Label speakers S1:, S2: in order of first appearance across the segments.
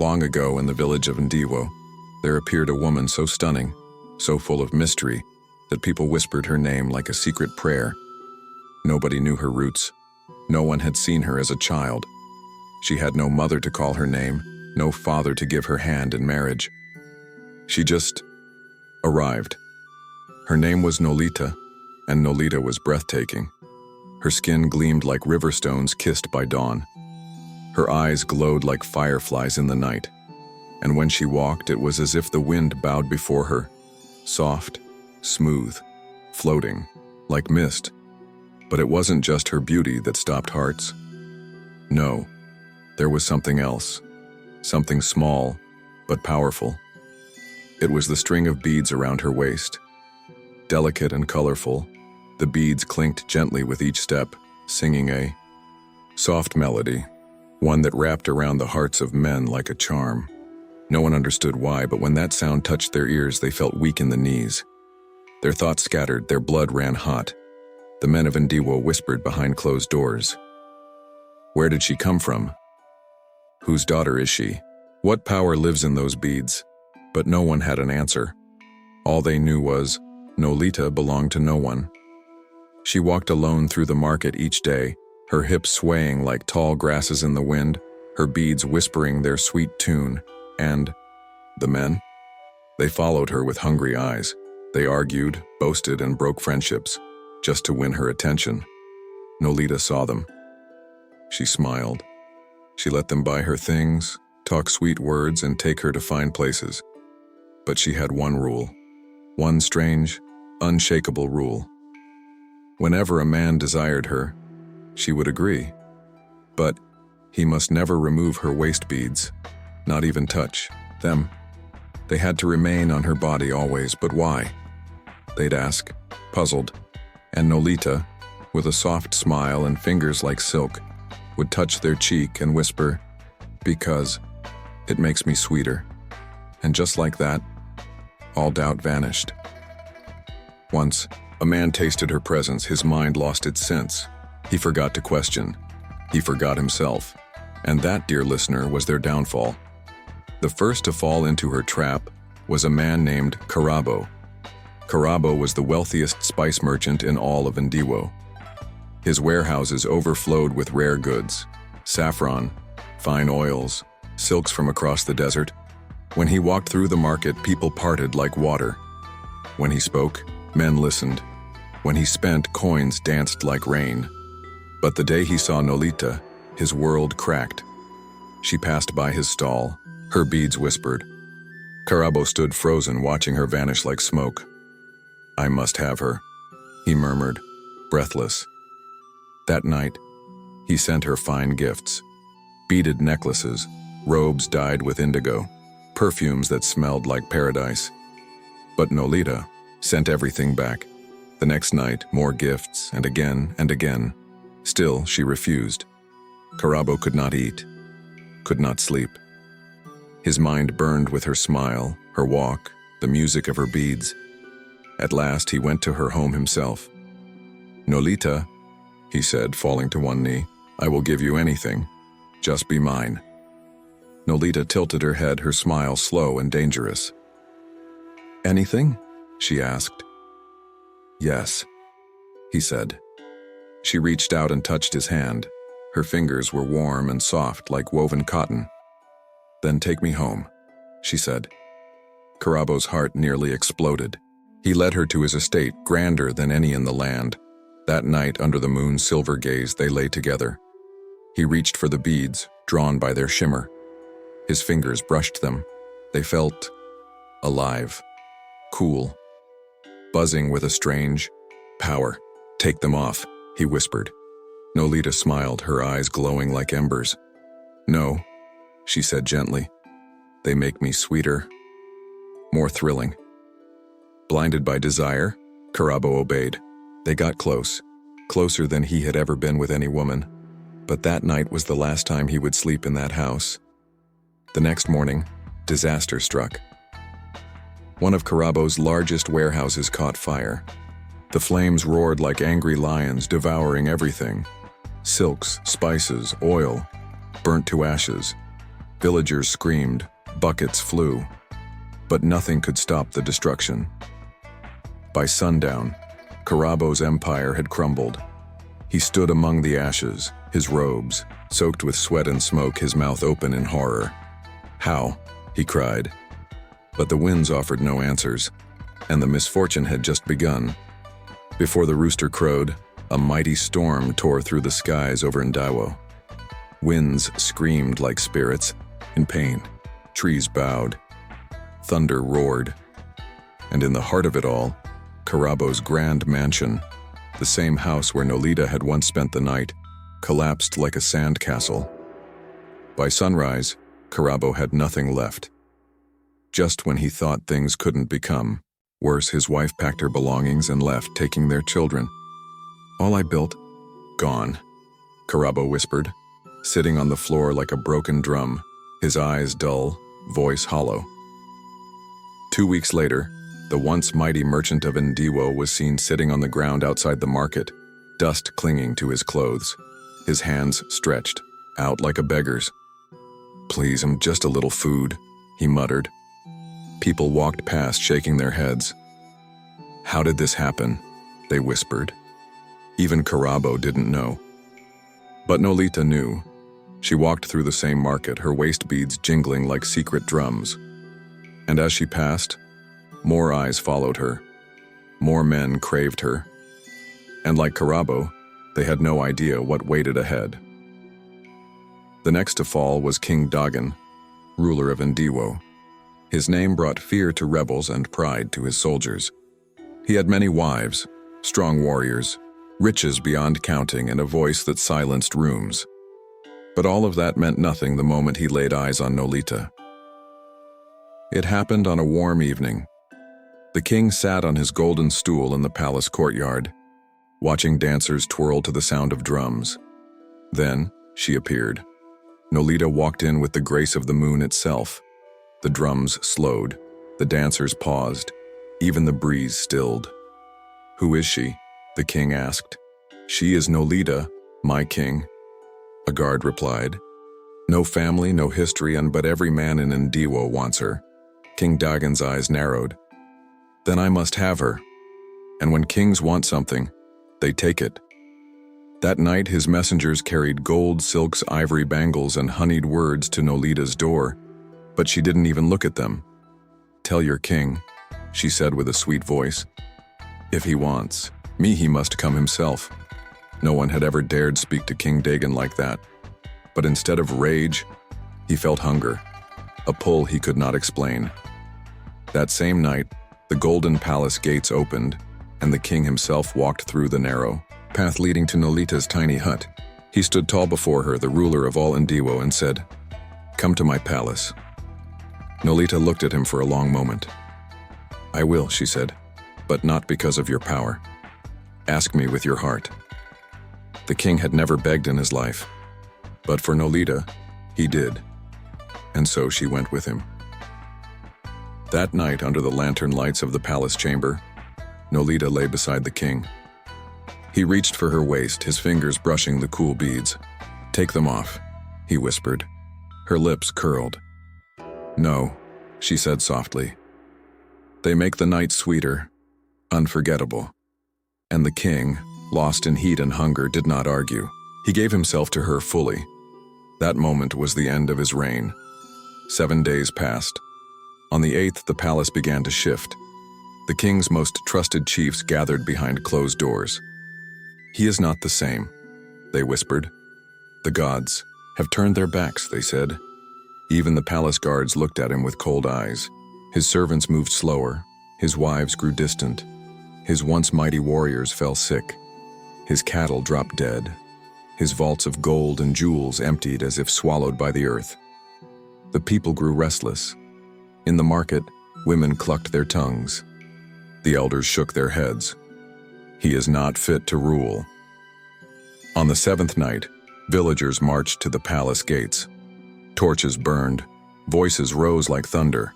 S1: Long ago in the village of Ndiwo, there appeared a woman so stunning, so full of mystery, that people whispered her name like a secret prayer. Nobody knew her roots. No one had seen her as a child. She had no mother to call her name, no father to give her hand in marriage. She just arrived. Her name was Nolita, and Nolita was breathtaking. Her skin gleamed like river stones kissed by dawn. Her eyes glowed like fireflies in the night, and when she walked, it was as if the wind bowed before her, soft, smooth, floating, like mist. But it wasn't just her beauty that stopped hearts. No, there was something else, something small, but powerful. It was the string of beads around her waist. Delicate and colorful, the beads clinked gently with each step, singing a soft melody, one that wrapped around the hearts of men like a charm. No one understood why, but when that sound touched their ears, they felt weak in the knees. Their thoughts scattered, their blood ran hot. The men of Ndiwo whispered behind closed doors. Where did she come from? Whose daughter is she? What power lives in those beads? But no one had an answer. All they knew was, Nolita belonged to no one. She walked alone through the market each day, her hips swaying like tall grasses in the wind, her beads whispering their sweet tune, and the men? They followed her with hungry eyes. They argued, boasted, and broke friendships, just to win her attention. Nolita saw them. She smiled. She let them buy her things, talk sweet words, and take her to fine places. But she had one rule, one strange, unshakable rule. Whenever a man desired her, she would agree. But he must never remove her waist beads, not even touch them. They had to remain on her body always, but why? They'd ask, puzzled, and Nolita, with a soft smile and fingers like silk, would touch their cheek and whisper, because it makes me sweeter. And just like that, all doubt vanished. Once, a man tasted her presence, his mind lost its sense. He forgot to question. He forgot himself. And that, dear listener, was their downfall. The first to fall into her trap was a man named Karabo. Karabo was the wealthiest spice merchant in all of Ndiwo. His warehouses overflowed with rare goods, saffron, fine oils, silks from across the desert. When he walked through the market, people parted like water. When he spoke, men listened. When he spent, coins danced like rain. But the day he saw Nolita, his world cracked. She passed by his stall. Her beads whispered. Karabo stood frozen, watching her vanish like smoke. I must have her, he murmured, breathless. That night, he sent her fine gifts. Beaded necklaces, robes dyed with indigo, perfumes that smelled like paradise. But Nolita sent everything back. The next night, more gifts, and again and again. Still, she refused. Karabo could not eat, could not sleep. His mind burned with her smile, her walk, the music of her beads. At last, he went to her home himself. Nolita, he said, falling to one knee, I will give you anything. Just be mine. Nolita tilted her head, her smile slow and dangerous. Anything? She asked. Yes, he said. She reached out and touched his hand. Her fingers were warm and soft like woven cotton. Then take me home, she said. Karabo's heart nearly exploded. He led her to his estate, grander than any in the land. That night, under the moon's silver gaze, they lay together. He reached for the beads, drawn by their shimmer. His fingers brushed them. They felt alive, cool, buzzing with a strange power. Take them off, he whispered. Nolita smiled, her eyes glowing like embers. No, she said gently. They make me sweeter, more thrilling. Blinded by desire, Karabo obeyed. They got close, closer than he had ever been with any woman. But that night was the last time he would sleep in that house. The next morning, disaster struck. One of Karabo's largest warehouses caught fire. The flames roared like angry lions, devouring everything. Silks, spices, oil, burnt to ashes. Villagers screamed, buckets flew, but nothing could stop the destruction. By sundown, Karabo's empire had crumbled. He stood among the ashes, his robes, soaked with sweat and smoke, his mouth open in horror. "How?" he cried. But the winds offered no answers, and the misfortune had just begun. Before the rooster crowed, a mighty storm tore through the skies over Ndiwo. Winds screamed like spirits, in pain. Trees bowed. Thunder roared. And in the heart of it all, Karabo's grand mansion, the same house where Nolita had once spent the night, collapsed like a sandcastle. By sunrise, Karabo had nothing left. Just when he thought things couldn't become worse, his wife packed her belongings and left, taking their children. "All I built, gone," Karabo whispered, sitting on the floor like a broken drum, his eyes dull, voice hollow. 2 weeks later, the once mighty merchant of Ndiwo was seen sitting on the ground outside the market, dust clinging to his clothes, his hands stretched out like a beggar's. "Please, just a little food," he muttered. People walked past, shaking their heads. "How did this happen?" they whispered. Even Karabo didn't know. But Nolita knew. She walked through the same market, her waist beads jingling like secret drums. And as she passed, more eyes followed her. More men craved her. And like Karabo, they had no idea what waited ahead. The next to fall was King Dagan, ruler of Ndiwo. His name brought fear to rebels and pride to his soldiers. He had many wives, strong warriors, riches beyond counting, and a voice that silenced rooms. But all of that meant nothing the moment he laid eyes on Nolita. It happened on a warm evening. The king sat on his golden stool in the palace courtyard, watching dancers twirl to the sound of drums. Then she appeared. Nolita walked in with the grace of the moon itself. The drums slowed, the dancers paused, even the breeze stilled. "Who is she?" the king asked. "She is Nolita, my king," a guard replied. "No family, no history, but every man in Ndiwo wants her." King Dagan's eyes narrowed. "Then I must have her. And when kings want something, they take it." That night his messengers carried gold, silks, ivory bangles, and honeyed words to Nolita's door, but she didn't even look at them. "Tell your king," she said with a sweet voice. "If he wants me, he must come himself." No one had ever dared speak to King Dagan like that. But instead of rage, he felt hunger, a pull he could not explain. That same night, the golden palace gates opened, and the king himself walked through the narrow path leading to Nolita's tiny hut. He stood tall before her, the ruler of all Ndiwo, and said, "Come to my palace." Nolita looked at him for a long moment. "I will," she said, "but not because of your power. Ask me with your heart." The king had never begged in his life, but for Nolita, he did, and so she went with him. That night, under the lantern lights of the palace chamber, Nolita lay beside the king. He reached for her waist, his fingers brushing the cool beads. "Take them off," he whispered. Her lips curled. "No," she said softly. "They make the night sweeter, unforgettable." And the king, lost in heat and hunger, did not argue. He gave himself to her fully. That moment was the end of his reign. 7 days passed. On the 8th, the palace began to shift. The king's most trusted chiefs gathered behind closed doors. "He is not the same," they whispered. "The gods have turned their backs," they said. Even the palace guards looked at him with cold eyes. His servants moved slower. His wives grew distant. His once mighty warriors fell sick. His cattle dropped dead. His vaults of gold and jewels emptied as if swallowed by the earth. The people grew restless. In the market, women clucked their tongues. The elders shook their heads. He is not fit to rule. On the 7th night, villagers marched to the palace gates. Torches burned. Voices rose like thunder.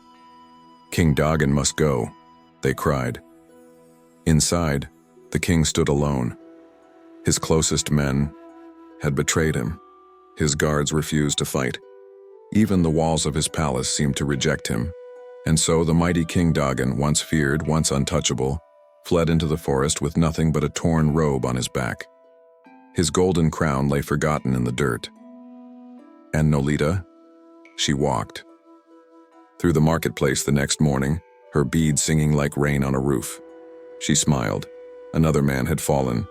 S1: "King Dagan must go," they cried. Inside, the king stood alone. His closest men had betrayed him. His guards refused to fight. Even the walls of his palace seemed to reject him. And so the mighty King Dagon, once feared, once untouchable, fled into the forest with nothing but a torn robe on his back. His golden crown lay forgotten in the dirt. And Nolita? She walked. Through the marketplace the next morning, her beads singing like rain on a roof. She smiled. Another man had fallen.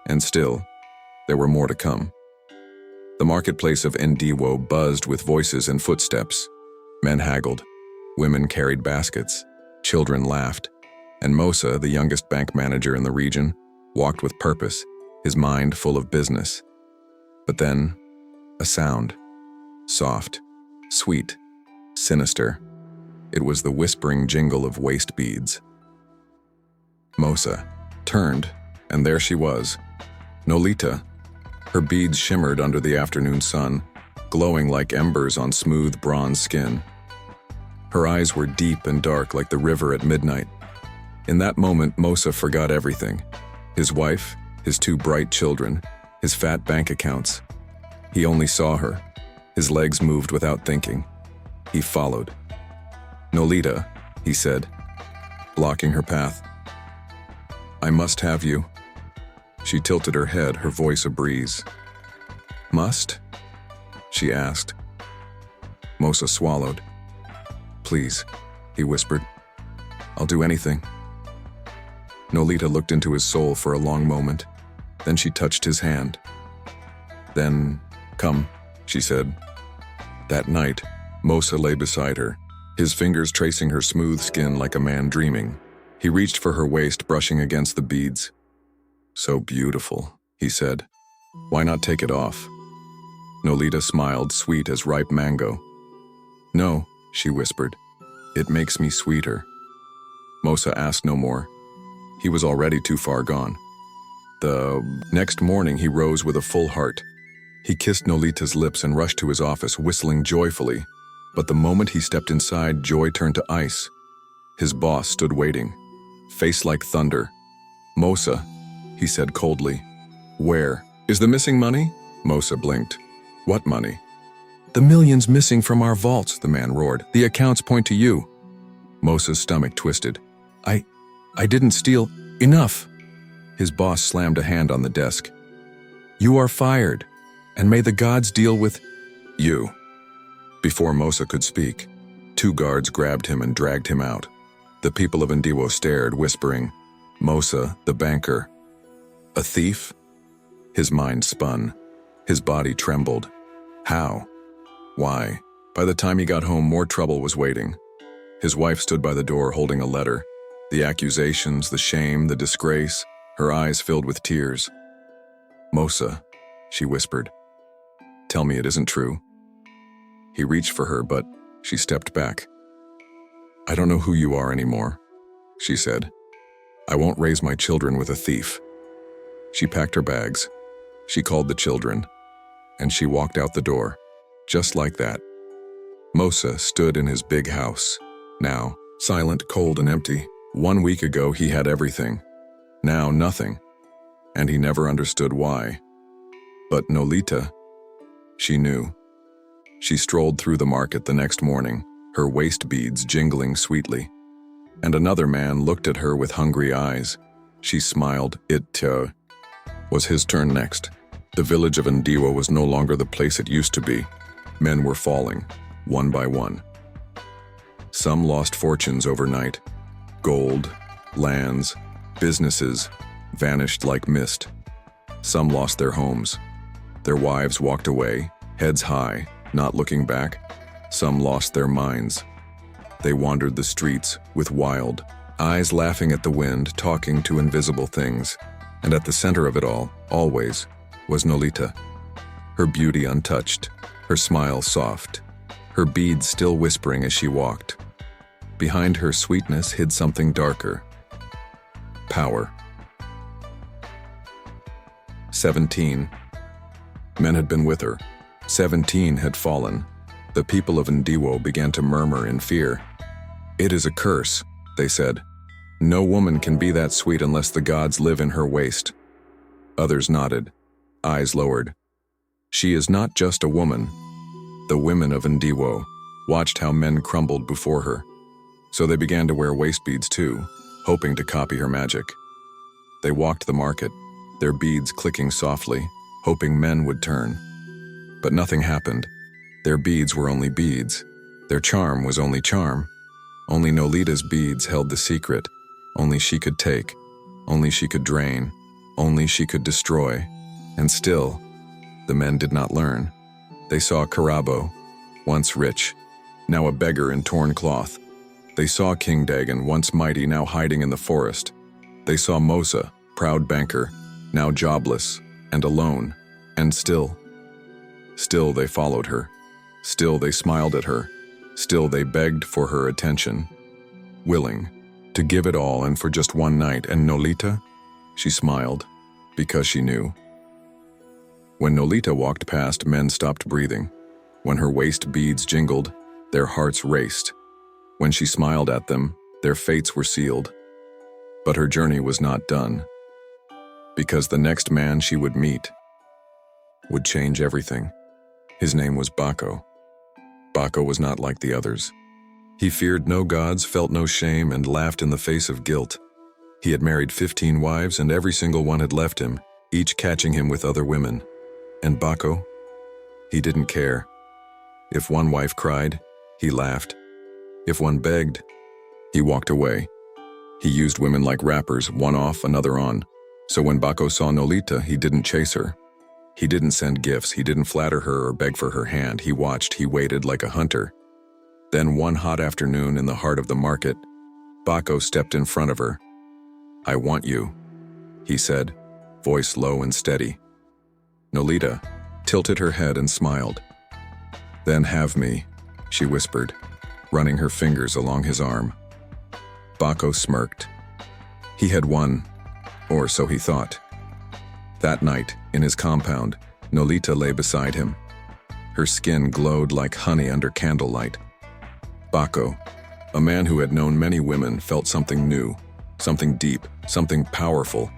S1: And still, there were more to come. The marketplace of Ndiwo buzzed with voices and footsteps. Men haggled. Women carried baskets. Children laughed. And Mosa, the youngest bank manager in the region, walked with purpose, his mind full of business. But then, a sound. Soft, sweet, sinister. It was the whispering jingle of waist beads. Mosa turned, and there she was, Nolita. Her beads shimmered under the afternoon sun, glowing like embers on smooth bronze skin. Her eyes were deep and dark like the river at midnight. In that moment, Mosa forgot everything. His wife, his two bright children, his fat bank accounts. He only saw her. His legs moved without thinking. He followed. "Nolita," he said, blocking her path. "I must have you." She tilted her head, her voice a breeze. "Must?" she asked. Mosa swallowed. "Please," he whispered. "I'll do anything." Nolita looked into his soul for a long moment. Then she touched his hand. "Then, come," she said. That night, Mosa lay beside her, his fingers tracing her smooth skin like a man dreaming. He reached for her waist, brushing against the beads. "So beautiful," he said. "Why not take it off?" Nolita smiled, sweet as ripe mango. "No," she whispered. "It makes me sweeter." Mosa asked no more. He was already too far gone. The next morning he rose with a full heart. He kissed Nolita's lips and rushed to his office, whistling joyfully. But the moment he stepped inside, joy turned to ice. His boss stood waiting, face like thunder. "Mosa," he said coldly. "Where? Is the missing money?" Mosa blinked. "What money?" "The millions missing from our vaults," the man roared. "The accounts point to you." Mosa's stomach twisted. I didn't steal enough." His boss slammed a hand on the desk. "You are fired, and may the gods deal with you." Before Mosa could speak, two guards grabbed him and dragged him out. The people of Ndiwo stared, whispering, "Mosa, the banker. A thief?" His mind spun. His body trembled. How? Why? By the time he got home, more trouble was waiting. His wife stood by the door holding a letter. The accusations, the shame, the disgrace, her eyes filled with tears. "Mosa," she whispered. "Tell me it isn't true." He reached for her, but she stepped back. "I don't know who you are anymore," she said. "I won't raise my children with a thief." She packed her bags. She called the children. And she walked out the door. Just like that. Mosa stood in his big house. Now, silent, cold, and empty. 1 week ago he had everything. Now nothing. And he never understood why. But Nolita, she knew. She strolled through the market the next morning, her waist beads jingling sweetly. And another man looked at her with hungry eyes. She smiled. It was his turn next. The village of Ndiwo was no longer the place it used to be. Men were falling, one by one. Some lost fortunes overnight. Gold, lands, businesses vanished like mist. Some lost their homes. Their wives walked away, heads high, not looking back. Some lost their minds. They wandered the streets with wild eyes, laughing at the wind, talking to invisible things. And at the center of it all, always, was Nolita. Her beauty untouched, her smile soft, her beads still whispering as she walked. Behind her sweetness hid something darker. Power. 17. Men had been with her. 17 had fallen. The people of Ndiwo began to murmur in fear. "It is a curse," they said. "No woman can be that sweet unless the gods live in her waist." Others nodded, eyes lowered. "She is not just a woman. The women of Ndiwo watched how men crumbled before her. So they began to wear waist beads too, hoping to copy her magic. They walked the market, their beads clicking softly, hoping men would turn. But nothing happened. Their beads were only beads. Their charm was only charm. Only Nolita's beads held the secret. Only she could take. Only she could drain. Only she could destroy. And still, the men did not learn. They saw Karabo, once rich, now a beggar in torn cloth. They saw King Dagon, once mighty, now hiding in the forest. They saw Mosa, proud banker, now jobless and alone. And still they followed her. Still they smiled at her. Still they begged for her attention. Willing to give it all and for just one night. And Nolita? She smiled, because she knew. When Nolita walked past, men stopped breathing. When her waist beads jingled, their hearts raced. When she smiled at them, their fates were sealed. But her journey was not done, because the next man she would meet would change everything. His name was Bako. Bako was not like the others. He feared no gods, felt no shame, and laughed in the face of guilt. He had married 15 wives, and every single one had left him, each catching him with other women. And Bako? He didn't care. If one wife cried, he laughed. If one begged, he walked away. He used women like rappers, one off, another on. So when Bako saw Nolita, he didn't chase her. He didn't send gifts, he didn't flatter her or beg for her hand. He watched, he waited like a hunter. Then one hot afternoon in the heart of the market, Bako stepped in front of her. "I want you," he said, voice low and steady. Nolita tilted her head and smiled. "Then have me," she whispered, running her fingers along his arm. Bako smirked. He had won, or so he thought. That night, in his compound, Nolita lay beside him. Her skin glowed like honey under candlelight. Bako, a man who had known many women, felt something new, something deep, something powerful.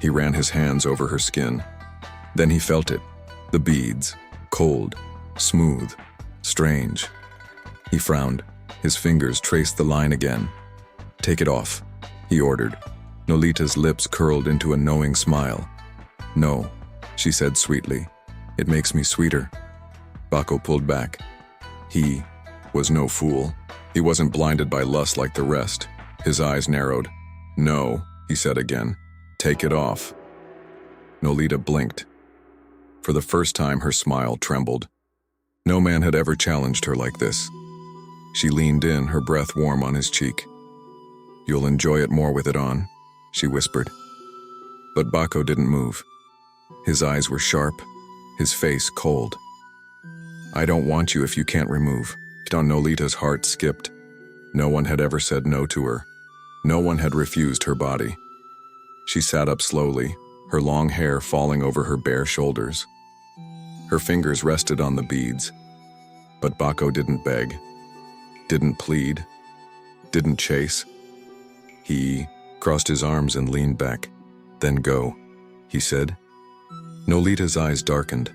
S1: He ran his hands over her skin. Then he felt it, the beads, cold, smooth, strange. He frowned. His fingers traced the line again. "Take it off," he ordered. Nolita's lips curled into a knowing smile. "No," she said sweetly. "It makes me sweeter." Bako pulled back. He was no fool. He wasn't blinded by lust like the rest. His eyes narrowed. "No," he said again. "Take it off." Nolita blinked. For the first time, her smile trembled. No man had ever challenged her like this. She leaned in, her breath warm on his cheek. "You'll enjoy it more with it on," she whispered. But Bako didn't move. His eyes were sharp, his face cold. "I don't want you if you can't remove." Nolita's heart skipped. No one had ever said no to her. No one had refused her body. She sat up slowly, her long hair falling over her bare shoulders. Her fingers rested on the beads. But Bako didn't beg, didn't plead, didn't chase. He crossed his arms and leaned back. "Then go," he said. Nolita's eyes darkened.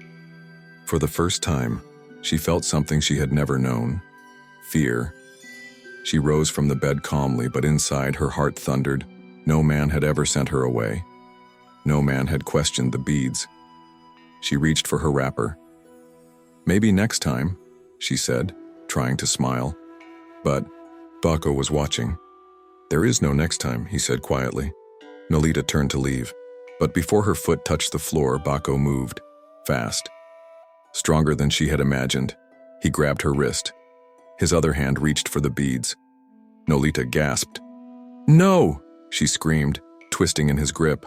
S1: For the first time, she felt something she had never known: fear. She rose from the bed calmly, but inside her heart thundered. No man had ever sent her away. No man had questioned the beads. She reached for her wrapper. "Maybe next time," she said, trying to smile. But Bako was watching. "There is no next time," he said quietly. Nolita turned to leave, but before her foot touched the floor, Bako moved, fast. Stronger than she had imagined. He grabbed her wrist. His other hand reached for the beads. Nolita gasped. "No!" she screamed, twisting in his grip.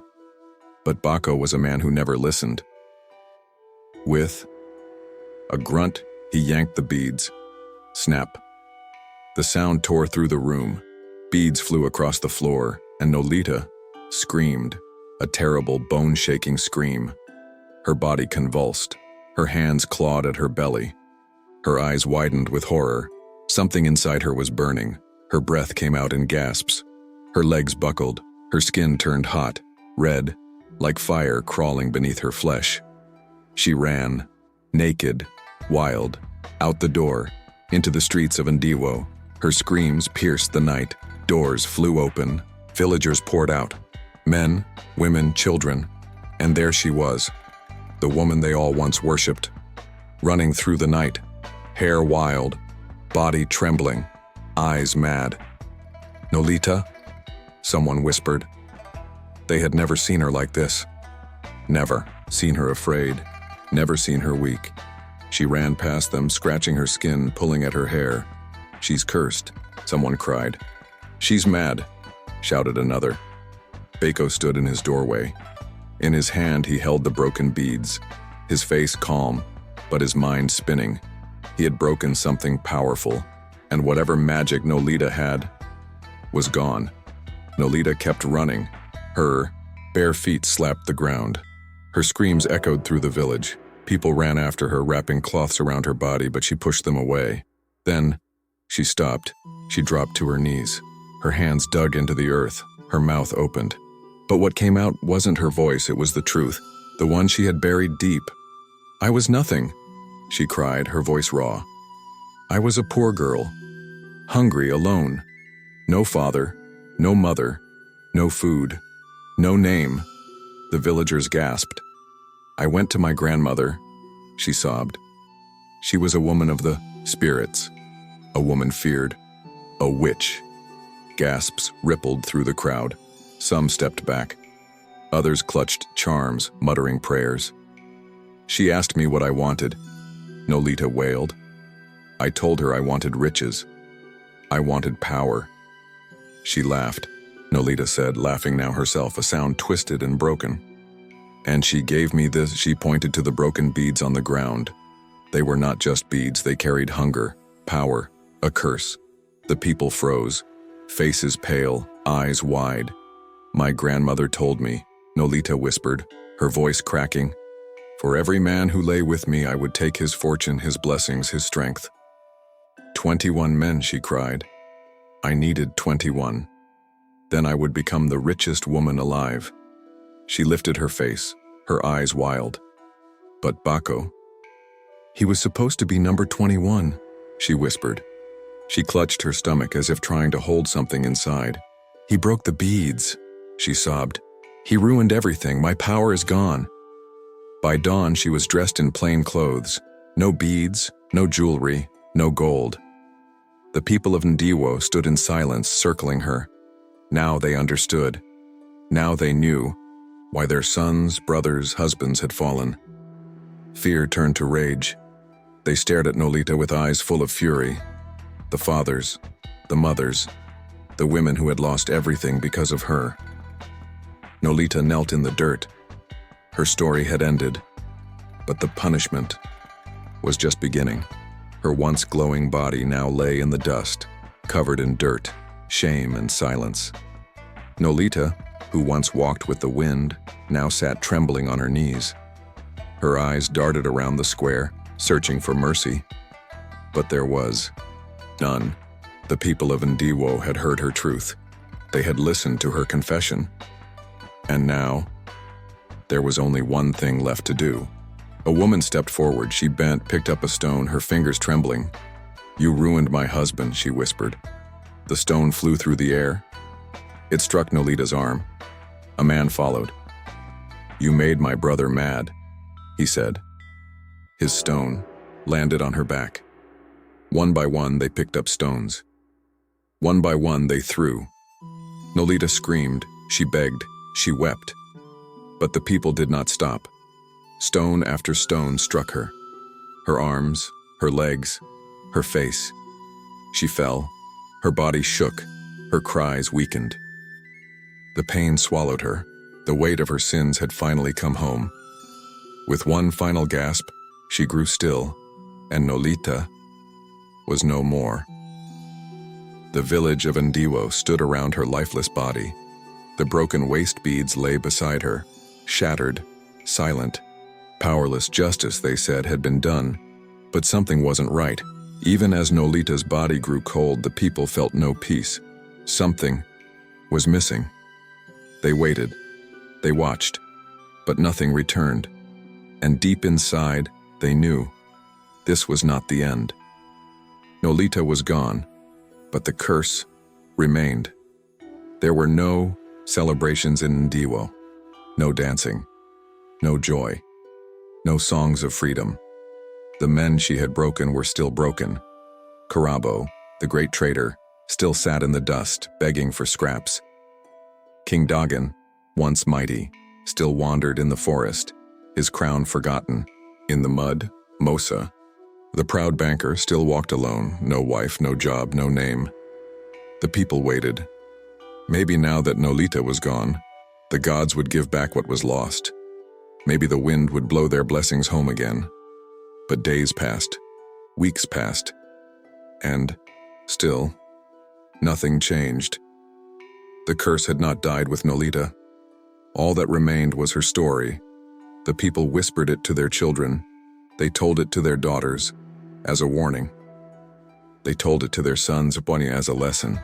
S1: But Bako was a man who never listened. With a grunt, he yanked the beads. Snap. The sound tore through the room. Beads flew across the floor, and Nolita screamed, a terrible, bone-shaking scream. Her body convulsed. Her hands clawed at her belly. Her eyes widened with horror. Something inside her was burning. Her breath came out in gasps. Her legs buckled. Her skin turned hot, red, like fire crawling beneath her flesh. She ran, naked, wild, out the door, into the streets of Ndiwo. Her screams pierced the night. Doors flew open. Villagers poured out. Men, women, children. And there she was, the woman they all once worshipped, running through the night, hair wild, body trembling, eyes mad. "Nolita?" someone whispered. They had never seen her like this. Never seen her afraid, never seen her weak. She ran past them, scratching her skin, pulling at her hair. "She's cursed," someone cried. "She's mad," shouted another. Bako stood in his doorway. In his hand he held the broken beads, his face calm, but his mind spinning. He had broken something powerful, and whatever magic Nolita had was gone. Nolita kept running. Her bare feet slapped the ground. Her screams echoed through the village. People ran after her, wrapping cloths around her body, but she pushed them away. Then she stopped. She dropped to her knees. Her hands dug into the earth. Her mouth opened. But what came out wasn't her voice, it was the truth, the one she had buried deep. "I was nothing," she cried, her voice raw. "I was a poor girl, hungry, alone. No father, no mother, no food, no name." The villagers gasped. "I went to my grandmother," she sobbed. "She was a woman of the spirits, a woman feared, a witch." Gasps rippled through the crowd. Some stepped back. Others clutched charms, muttering prayers. "She asked me what I wanted," Nolita wailed. "I told her I wanted riches. I wanted power." She laughed, Nolita said, laughing now herself, a sound twisted and broken. "And she gave me this," she pointed to the broken beads on the ground. They were not just beads, they carried hunger, power, a curse. The people froze, faces pale, eyes wide. "My grandmother told me," Nolita whispered, her voice cracking. "For every man who lay with me, I would take his fortune, his blessings, his strength." 21 men, she cried. "I needed 21. Then I would become the richest woman alive." She lifted her face, her eyes wild. "But Bako, he was supposed to be number 21, she whispered. She clutched her stomach as if trying to hold something inside. "He broke the beads," she sobbed. "He ruined everything. My power is gone." By dawn, she was dressed in plain clothes. No beads, no jewelry, no gold. The people of Ndiwo stood in silence, circling her. Now they understood. Now they knew why their sons, brothers, husbands had fallen. Fear turned to rage. They stared at Nolita with eyes full of fury. The fathers, the mothers, the women who had lost everything because of her. Nolita knelt in the dirt. Her story had ended, but the punishment was just beginning. Her once glowing body now lay in the dust, covered in dirt, shame, and silence. Nolita, who once walked with the wind, now sat trembling on her knees. Her eyes darted around the square, searching for mercy. But there was none. The people of Ndiwo had heard her truth. They had listened to her confession. And now, there was only one thing left to do. A woman stepped forward. She bent, picked up a stone, her fingers trembling. "You ruined my husband," she whispered. The stone flew through the air. It struck Nolita's arm. A man followed. "You made my brother mad," he said. His stone landed on her back. One by one, they picked up stones. One by one, they threw. Nolita screamed, she begged, she wept. But the people did not stop. Stone after stone struck her. Her arms, her legs, her face. She fell. Her body shook. Her cries weakened. The pain swallowed her. The weight of her sins had finally come home. With one final gasp, she grew still, and Nolita was no more. The village of Ndiwo stood around her lifeless body. The broken waist beads lay beside her, shattered, silent. Powerless justice, they said, had been done. But something wasn't right. Even as Nolita's body grew cold, the people felt no peace. Something was missing. They waited. They watched. But nothing returned. And deep inside, they knew. This was not the end. Nolita was gone, but the curse remained. There were no celebrations in Ndiwo, no dancing, no joy, no songs of freedom. The men she had broken were still broken. Karabo, the great trader, still sat in the dust, begging for scraps. King Dagan, once mighty, still wandered in the forest, his crown forgotten. In the mud, Mosa, the proud banker, still walked alone, no wife, no job, no name. The people waited. Maybe now that Nolita was gone, the gods would give back what was lost. Maybe the wind would blow their blessings home again. But days passed, weeks passed, and, still, nothing changed. The curse had not died with Nolita. All that remained was her story. The people whispered it to their children. They told it to their daughters, as a warning. They told it to their sons as a lesson.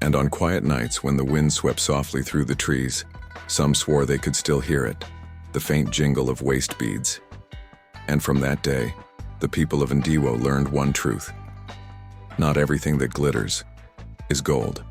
S1: And on quiet nights when the wind swept softly through the trees, some swore they could still hear it, the faint jingle of waist beads. And from that day, the people of Ndiwo learned one truth. Not everything that glitters is gold.